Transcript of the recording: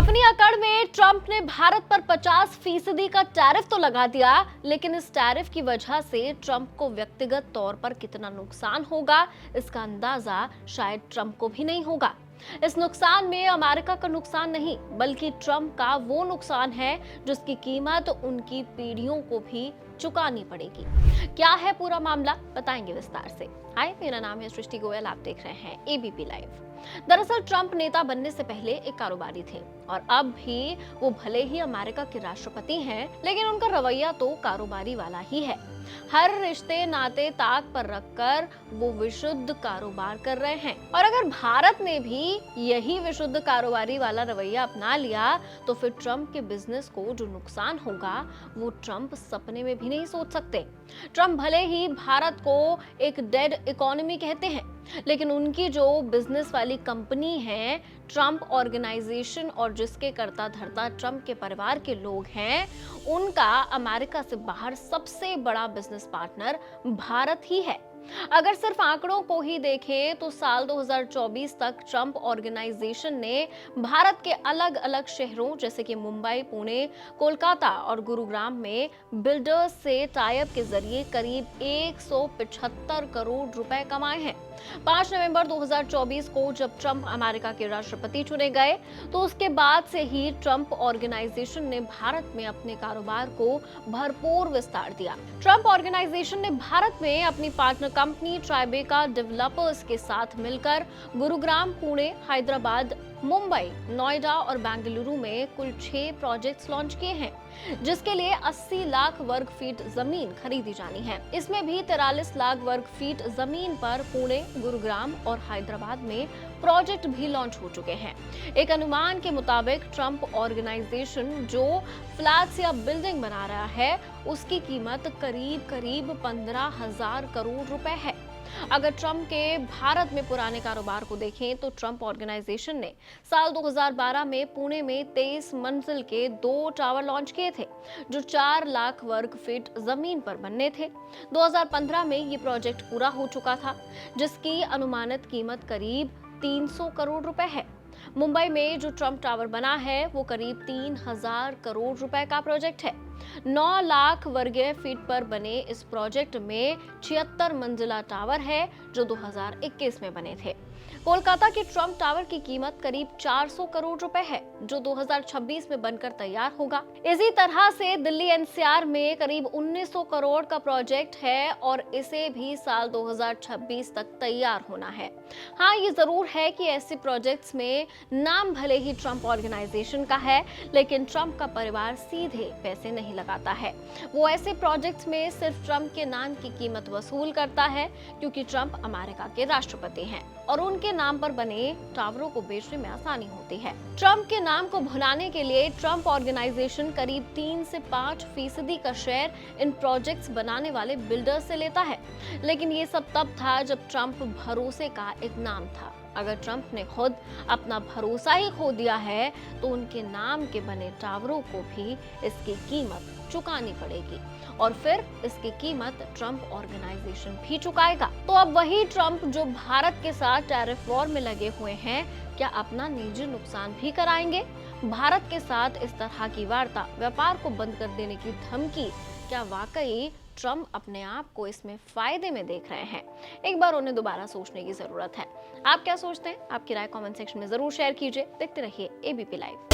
अपनी अकड़ में ट्रंप ने भारत पर 50% का टैरिफ तो लगा दिया, लेकिन इस टैरिफ की वजह से ट्रंप को व्यक्तिगत तौर पर कितना नुकसान होगा, इसका अंदाजा शायद ट्रंप को भी नहीं होगा। इस नुकसान में अमेरिका का नुकसान नहीं, बल्कि ट्रंप का वो नुकसान है जिसकी कीमत उनकी पीढ़ियों को भी चुकानी पड़ेगी। क्या है पूरा मामला, बताएंगे विस्तार से। हाय, मेरा नाम है सृष्टि गोयल, आप देख रहे हैं एबीपी लाइव। दरअसल ट्रंप नेता बनने से पहले एक कारोबारी थे और अब भी वो भले ही अमेरिका के राष्ट्रपति हैं, लेकिन उनका रवैया तो कारोबारी वाला ही है। हर रिश्ते नाते ताक पर रखकर वो विशुद्ध कारोबार कर रहे हैं। और अगर भारत ने भी यही विशुद्ध कारोबारी वाला रवैया अपना लिया तो फिर ट्रंप के बिजनेस को जो नुकसान होगा वो ट्रंप सपने में भी नहीं सोच सकते। ट्रंप भले ही भारत को एक डेड इकोनॉमी कहते हैं, लेकिन उनकी जो बिजनेस वाली कंपनी है ट्रंप ऑर्गेनाइजेशन, और जिसके कर्ता धर्ता ट्रंप के परिवार के लोग हैं, उनका अमेरिका से बाहर सबसे बड़ा बिजनेस पार्टनर भारत ही है। अगर सिर्फ आंकड़ों को ही देखें तो साल 2024 तक ट्रंप ऑर्गेनाइजेशन ने भारत के अलग अलग शहरों जैसे कि मुंबई, पुणे, कोलकाता और गुरुग्राम में बिल्डर्स से टाई अप के जरिए करीब 175 करोड़ रुपए कमाए हैं। 5 नवंबर 2024 को जब ट्रंप अमेरिका के राष्ट्रपति चुने गए तो उसके बाद से ही ट्रंप ऑर्गेनाइजेशन ने भारत में अपने कारोबार को भरपूर विस्तार दिया। ट्रंप ऑर्गेनाइजेशन ने भारत में अपनी पार्टनर कंपनी ट्राइबेका डेवलपर्स के साथ मिलकर गुरुग्राम, पुणे, हैदराबाद, मुंबई, नोएडा और बेंगलुरु में कुल 6 प्रोजेक्ट्स लॉन्च किए हैं, जिसके लिए 80 लाख वर्ग फीट जमीन खरीदी जानी है। इसमें भी 43 लाख वर्ग फीट जमीन पर पुणे, गुरुग्राम और हैदराबाद में प्रोजेक्ट भी लॉन्च हो चुके हैं। एक अनुमान के मुताबिक ट्रंप ऑर्गेनाइजेशन जो फ्लैट्स या बिल्डिंग बना रहा है उसकी कीमत करीब 15,000 करोड़ रुपए है। अगर ट्रंप के भारत में पुराने कारोबार को देखें तो ट्रंप ऑर्गेनाइजेशन ने साल 2012 में पुणे में 23 मंजिल के 2 टावर लॉन्च किए थे, जो 4 लाख वर्ग फीट जमीन पर बनने थे। 2015 में ये प्रोजेक्ट पूरा हो चुका था, जिसकी अनुमानित कीमत करीब 300 करोड़ रुपए है। मुंबई में जो ट्रंप टावर बना है वो करीब 3,000 करोड़ रुपए का प्रोजेक्ट है। 9 लाख वर्ग फीट पर बने इस प्रोजेक्ट में 76 मंजिला टावर है जो 2021 में बने थे। कोलकाता के ट्रंप टावर की कीमत करीब 400 करोड़ रुपए है, जो 2026 में बनकर तैयार होगा। इसी तरह से दिल्ली एनसीआर में करीब 1900 करोड़ का प्रोजेक्ट है और इसे भी साल 2026 तक तैयार होना है। हाँ, ये जरूर है कि ऐसे प्रोजेक्ट्स में नाम भले ही ट्रंप ऑर्गेनाइजेशन का है, लेकिन ट्रंप का परिवार सीधे पैसे नहीं लगाता है। वो ऐसे प्रोजेक्ट्स में सिर्फ ट्रंप के नाम की कीमत वसूल करता है, क्योंकि ट्रंप अमेरिका के राष्ट्रपति हैं और उनके नाम पर बने टावरों को बेचने में आसानी होती है। ट्रंप के नाम को भुनाने के लिए ट्रंप ऑर्गेनाइजेशन करीब 3 से 5% का शेयर इन प्रोजेक्ट्स बनाने वाले बिल्डर से लेता है। लेकिन ये सब तब था जब ट्रंप भरोसे का एक नाम था। अगर ट्रंप ने खुद अपना भरोसा ही खो दिया है तो उनके नाम के बने टावरों को भी इसकी कीमत चुकानी पड़ेगी और फिर इसकी कीमत ट्रंप ऑर्गेनाइजेशन भी चुकाएगा। तो अब वही ट्रंप जो भारत के साथ टैरिफ वॉर में लगे हुए हैं, क्या अपना निजी नुकसान भी कराएंगे? भारत के साथ इस तरह की वार्ता, व्यापार को बंद कर देने की धमकी, क्या वाकई ट्रंप अपने आप को इसमें फायदे में देख रहे हैं? एक बार उन्हें दोबारा सोचने की जरूरत है। आप क्या सोचते हैं? आपकी राय कमेंट सेक्शन में जरूर शेयर कीजिए। देखते रहिए एबीपी लाइव।